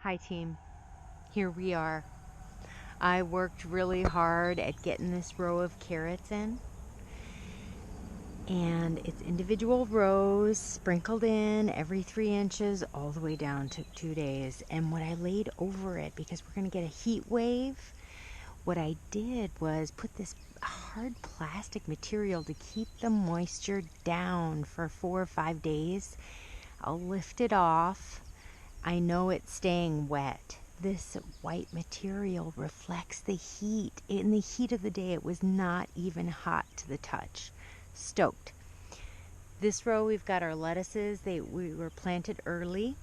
Hi team, here we are. I worked really hard at getting this row of carrots in, and it's individual rows sprinkled in every 3 inches all the way down. Took 2 days. And what I laid over it, because we're going to get a heat wave, what I did was put this hard plastic material to keep the moisture down for 4 or 5 days. I'll lift it off. I know it's staying wet. This white material reflects the heat. In the heat of the day, it was not even hot to the touch. Stoked. This row, we've got our lettuces. We were planted early.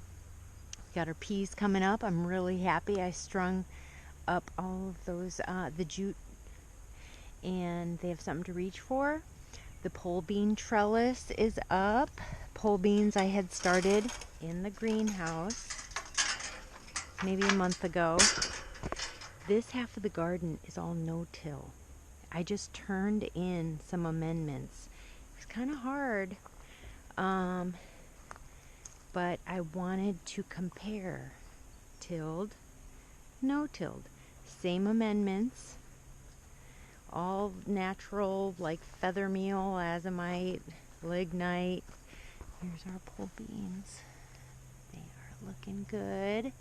We got our peas coming up. I'm really happy. I strung up all of those, the jute, and they have something to reach for. The pole bean trellis is up. Pole beans I had started in the greenhouse maybe a month ago. This half of the garden is all no-till. I just turned in some amendments. It was kind of hard, but I wanted to compare tilled, no-tilled. Same amendments, all natural, like feather meal, azomite, lignite. Here's our pole beans. They are looking good.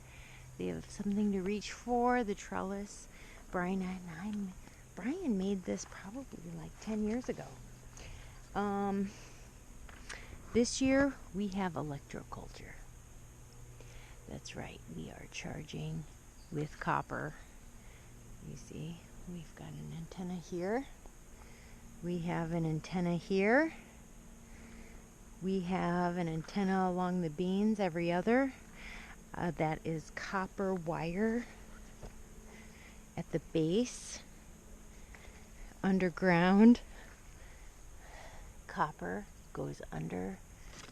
They have something to reach for. The trellis, Brian made this probably like 10 years ago. This year we have electroculture. That's right, we are charging with copper. You see, we've got an antenna here. We have an antenna here. We have an antenna along the beans every other. That is copper wire at the base, underground. Copper goes under,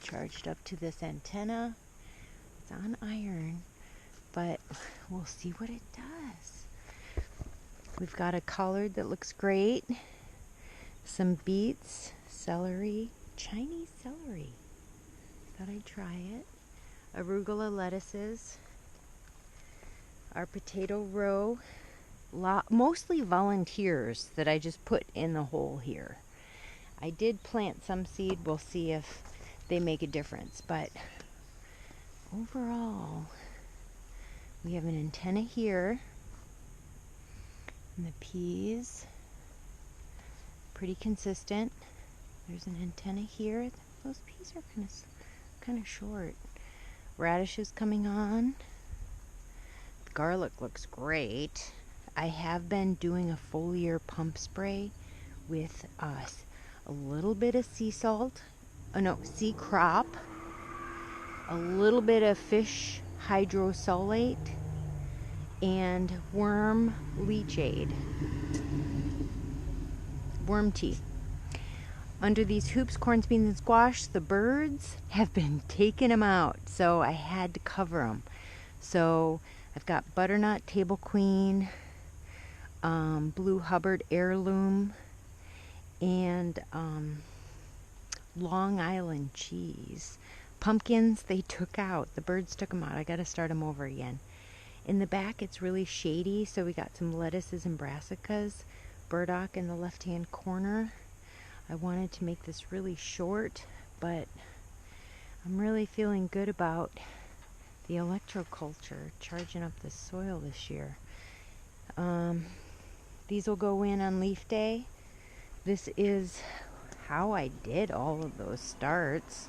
charged up to this antenna. It's on iron, but we'll see what it does. We've got a collard that looks great, some beets, celery, Chinese celery. Thought I'd try it. Arugula lettuces, our potato row, mostly volunteers that I just put in the hole here. I did plant some seed. We'll see if they make a difference, but overall we have an antenna here, and the peas pretty consistent. There's an antenna here. Those peas are kind of short. Radishes coming on. The garlic looks great. I have been doing a foliar pump spray with a little bit of sea crop, a little bit of fish hydrosolate, and worm leachade, worm tea. Under these hoops, corns, beans, and squash, the birds have been taking them out, so I had to cover them. So I've got butternut, table queen, blue Hubbard heirloom, and Long Island cheese. Pumpkins, they took out. The birds took them out. I got to start them over again. In the back, it's really shady, so we got some lettuces and brassicas, burdock in the left-hand corner. I wanted to make this really short, but I'm really feeling good about the electroculture, charging up the soil this year. These will go in on leaf day. This is how I did all of those starts.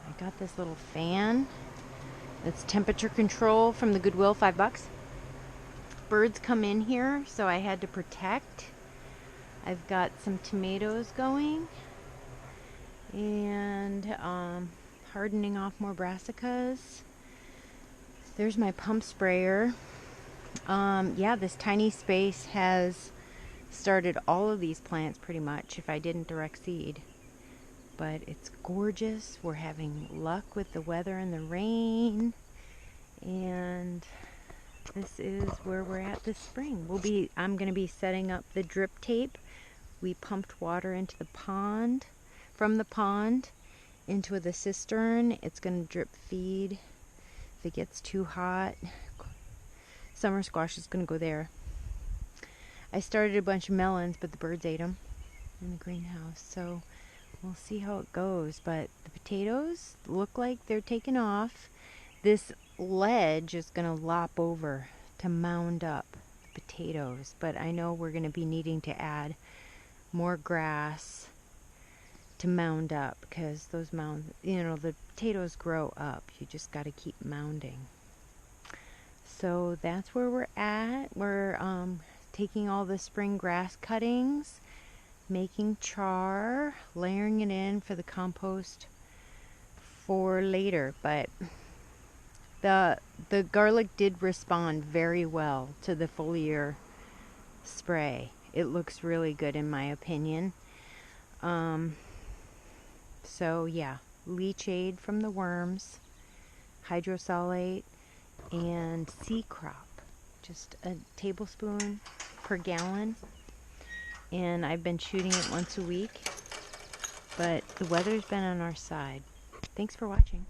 I got this little fan that's temperature control from the Goodwill, $5. Birds come in here, so I had to protect. I've got some tomatoes going, and hardening off more brassicas. There's my pump sprayer. Yeah, this tiny space has started all of these plants pretty much, if I didn't direct seed. But it's gorgeous. We're having luck with the weather and the rain, and this is where we're at this spring. I'm going to be setting up the drip tape. We pumped water into the pond, from the pond into the cistern. It's going to drip feed If it gets too hot, summer squash is going to go there. I started a bunch of melons, but the birds ate them in the greenhouse, so we'll see how it goes. But the potatoes look like they're taking off. This ledge is going to lop over to mound up the potatoes, but I know we're going to be needing to add more grass to mound up, because those the potatoes grow up. You just got to keep mounding. So that's where we're at. We're taking all the spring grass cuttings, making char, layering it in for the compost for later. But the garlic did respond very well to the foliar spray. It looks really good in my opinion. So yeah, leach aid from the worms, hydrosolate, and seed crop. Just a tablespoon per gallon. And I've been shooting it once a week, but the weather's been on our side. Thanks for watching.